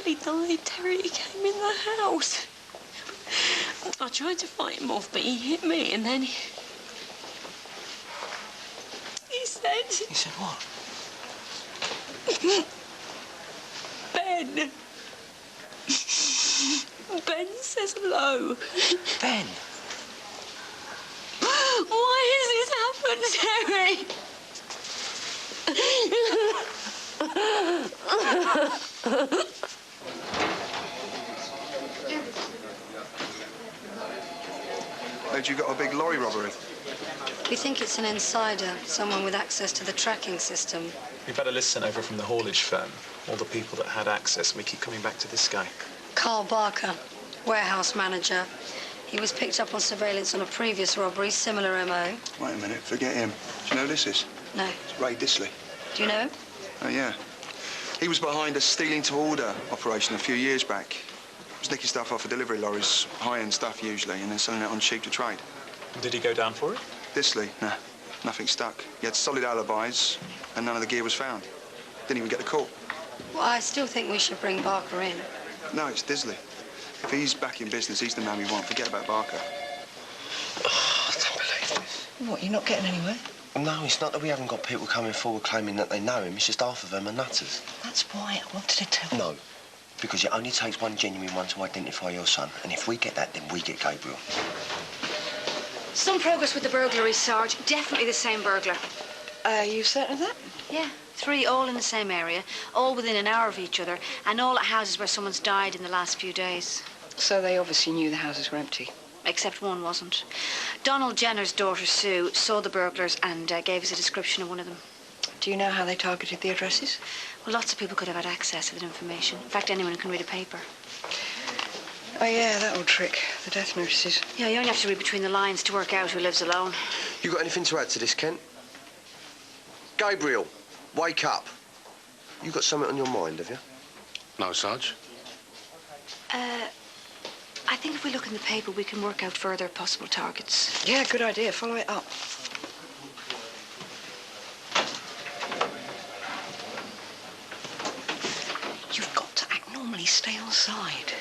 nearly died. Terry came in the house. I tried to fight him off, but he hit me, and then he said... He said what? Ben. Ben says hello. Ben? Why has this happened, Terry? Heard you got a big lorry robbery. We think it's an insider, someone with access to the tracking system. We've had a list sent over from the haulage firm, all the people that had access, and we keep coming back to this guy. Carl Barker, warehouse manager. He was picked up on surveillance on a previous robbery, similar MO. Wait a minute, forget him. Do you know who this is? No. It's Ray Disley. Do you know him? Oh, yeah. He was behind a stealing to order operation a few years back. He was nicking stuff off of delivery lorries, high-end stuff usually, and then selling it on cheap to trade. Did he go down for it? Disley? Nah, nothing stuck. He had solid alibis, and none of the gear was found. Didn't even get the call. Well, I still think we should bring Barker in. No, it's Disley. If he's back in business, he's the man we want. Forget about Barker. Oh, I don't believe this. What, you're not getting anywhere? No, it's not that we haven't got people coming forward claiming that they know him. It's just half of them are nutters. That's why I wanted to tell you. No, because it only takes one genuine one to identify your son. And if we get that, then we get Gabriel. Some progress with the burglary, Sarge. Definitely the same burglar. Are you certain of that? Yeah, 3 all in the same area, all within an hour of each other, and all at houses where someone's died in the last few days. So they obviously knew the houses were empty. Except one wasn't. Donald Jenner's daughter, Sue, saw the burglars and gave us a description of one of them. Do you know how they targeted the addresses? Well, lots of people could have had access to that information. In fact, anyone who can read a paper. Oh, yeah, that old trick. The death notices. Yeah, you only have to read between the lines to work out who lives alone. You got anything to add to this, Kent? Gabriel, wake up. You got something on your mind, have you? No, Sarge. I think if we look in the paper, we can work out further possible targets. Yeah, good idea. Follow it up. You've got to act normally. Stay on side.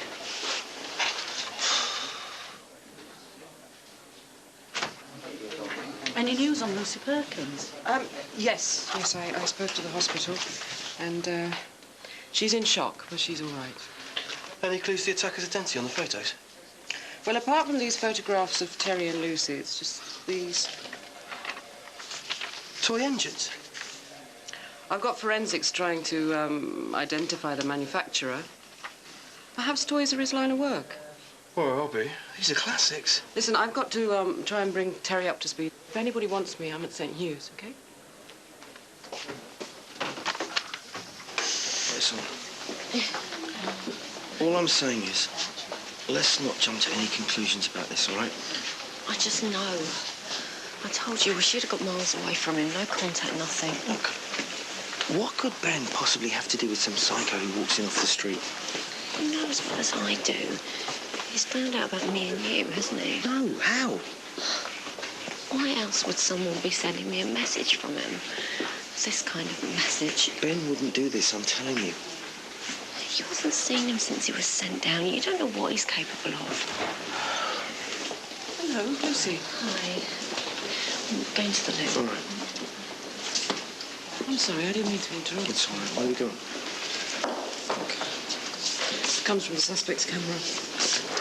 Any news on Lucy Perkins? Yes. Yes, I spoke to the hospital, and she's in shock, but she's all right. Any clues to the attacker's identity on the photos? Well, apart from these photographs of Terry and Lucy, it's just these. Toy engines? I've got forensics trying to identify the manufacturer. Perhaps toys are his line of work. Or a hobby. These are classics. Listen, I've got to try and bring Terry up to speed. If anybody wants me, I'm at St. Hugh's, OK? Listen. All I'm saying is, let's not jump to any conclusions about this, all right? I just know. I told you we should have got miles away from him. No contact, nothing. Look, what could Ben possibly have to do with some psycho who walks in off the street? He knows as well as I do. He's found out about me and you, hasn't he? No, how? Why else would someone be sending me a message from him? This kind of message. Ben wouldn't do this, I'm telling you. You haven't seen him since he was sent down. You don't know what he's capable of. Hello, Lucy. Hi. I'm going to the loo. All right. I'm sorry, I didn't mean to interrupt. It's all right. Where are we going? It comes from the suspect's camera.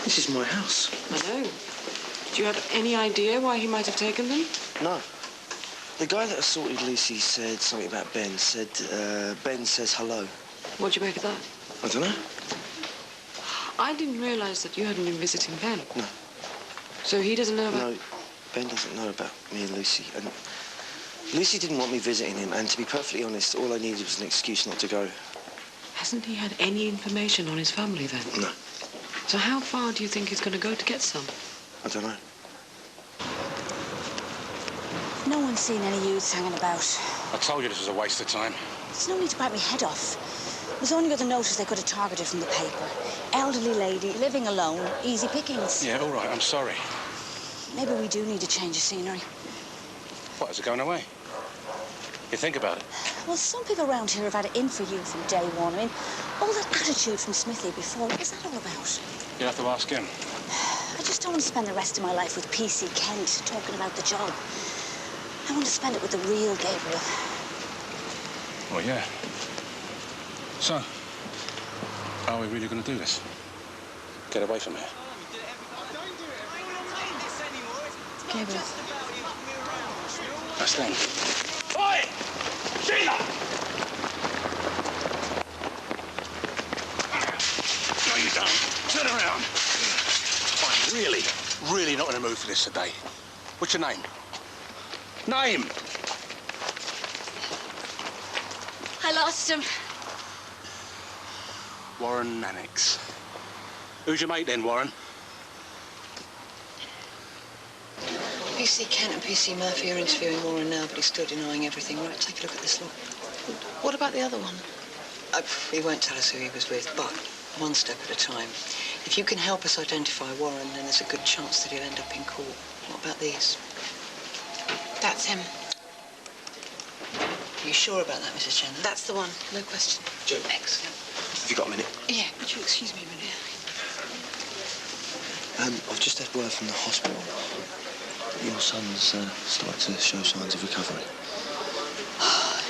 This is my house. I know. Do you have any idea why he might have taken them? No. The guy that assaulted Lucy said something about Ben. Said, Ben says hello. What'd you make of that? I don't know. I didn't realise that you hadn't been visiting Ben. No. So he doesn't know about... No, Ben doesn't know about me and Lucy. And Lucy didn't want me visiting him, and to be perfectly honest, all I needed was an excuse not to go. Hasn't he had any information on his family, then? No. So how far do you think he's going to go to get some? I don't know. No one's seen any youths hanging about. I told you this was a waste of time. There's no need to bite my head off. There's only other notice they could have targeted from the paper. Elderly lady, living alone, easy pickings. Yeah, all right, I'm sorry. Maybe we do need a change of scenery. What, is it going away? You think about it? Well, some people around here have had it in for you from day one. I mean, all that attitude from Smithy before, what was that all about? You have to ask him. I just don't want to spend the rest of my life with P.C. Kent talking about the job. I want to spend it with the real Gabriel. Well, yeah. So, are we really going to do this? Get away from here? Gabriel. That's them. Oi! Sheila! No, you don't. Turn around. I'm really not in the mood for this today. What's your name? Name! I lost him. Warren Mannix. Who's your mate then, Warren? P.C. Kent and P.C. Murphy are interviewing Warren now, but he's still denying everything. Right, take a look at this lot. What about the other one? He won't tell us who he was with, but one step at a time. If you can help us identify Warren, then there's a good chance that he'll end up in court. What about these? That's him. Are you sure about that, Mrs. Chandler? That's the one, no question. Joe, Excellent. have you got a minute? Yeah, would you excuse me a minute? I've just had word from the hospital. Your son's started to show signs of recovery.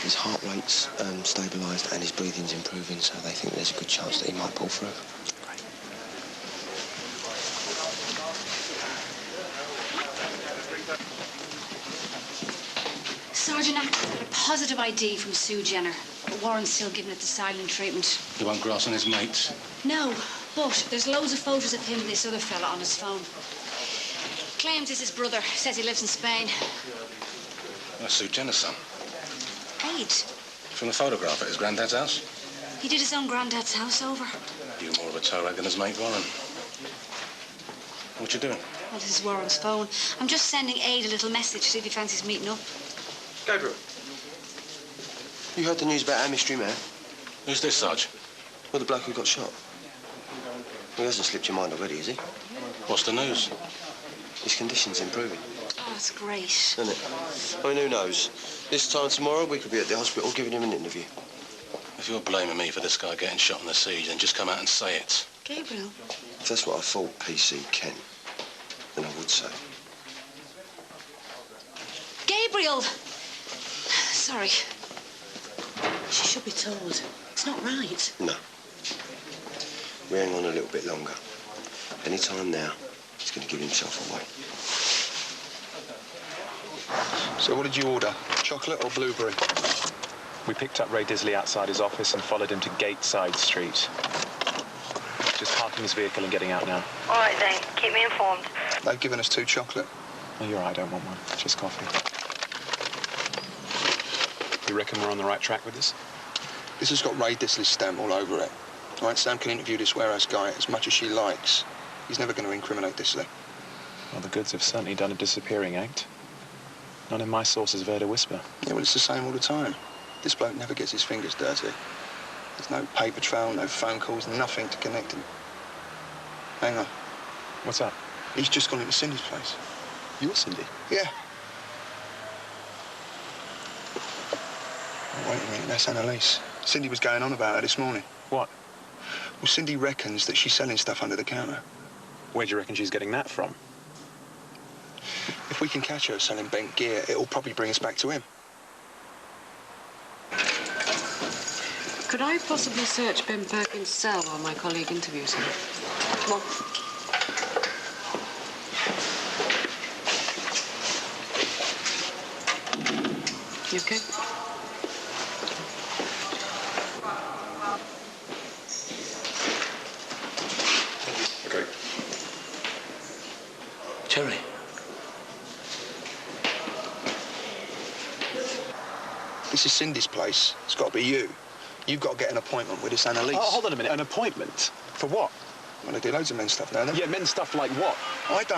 His heart rate's stabilised and his breathing's improving, so they think there's a good chance that he might pull through. Great. Sergeant Atkins got a positive ID from Sue Jenner, but Warren's still giving it the silent treatment. You won't grass on his mates? No, but there's loads of photos of him and this other fella on his phone. Claims it's his brother. Says he lives in Spain. That's Sue Jenner's son. 8. From the photograph at his granddad's house? He did his own granddad's house over. You're more of a toe rag than his mate, Warren. What you doing? Well, this is Warren's phone. I'm just sending Aid a little message, see if he fancies meeting up. Gabriel, you heard the news about our mystery man? Who's this, Sarge? Well, the bloke who got shot. He hasn't slipped your mind already, has he? What's the news? His condition's improving. Oh, that's great. Isn't it? I mean, who knows? This time tomorrow, we could be at the hospital giving him an interview. If you're blaming me for this guy getting shot on the siege, then just come out and say it. Gabriel. If that's what I thought, P.C. Kent, then I would say. Gabriel! Sorry. She should be told. It's not right. No. We hang on a little bit longer. Any time now, he's going to give himself away. So what did you order? Chocolate or blueberry? We picked up Ray Disley outside his office and followed him to Gateside Street. Just parking his vehicle and getting out now. All right, then. Keep me informed. They've given us 2 chocolate. Oh, you're right, I don't want one. Just coffee. You reckon we're on the right track with this? This has got Ray Disley's stamp all over it. All right, Sam can interview this warehouse guy as much as she likes. He's never going to incriminate Disley. Well, the goods have certainly done a disappearing act. None in my sources have heard a whisper. Yeah, well, it's the same all the time. This bloke never gets his fingers dirty. There's no paper trail, no phone calls, nothing to connect him. Hang on. What's up? He's just gone into Cindy's place. You're Cindy? Yeah. Oh, wait a minute, that's Annalise. Cindy was going on about her this morning. What? Well, Cindy reckons that she's selling stuff under the counter. Where do you reckon she's getting that from? If we can catch her selling bent gear, it'll probably bring us back to him. Could I possibly search Ben Perkins' cell while my colleague interviews him? Come on. You okay? Okay. Cherry. This is Cindy's place. It's got to be you. You've got to get an appointment with this Annalise. Oh, hold on a minute. An appointment? For what? Well, they do loads of men's stuff now, don't they? Yeah, men's stuff like what? I don't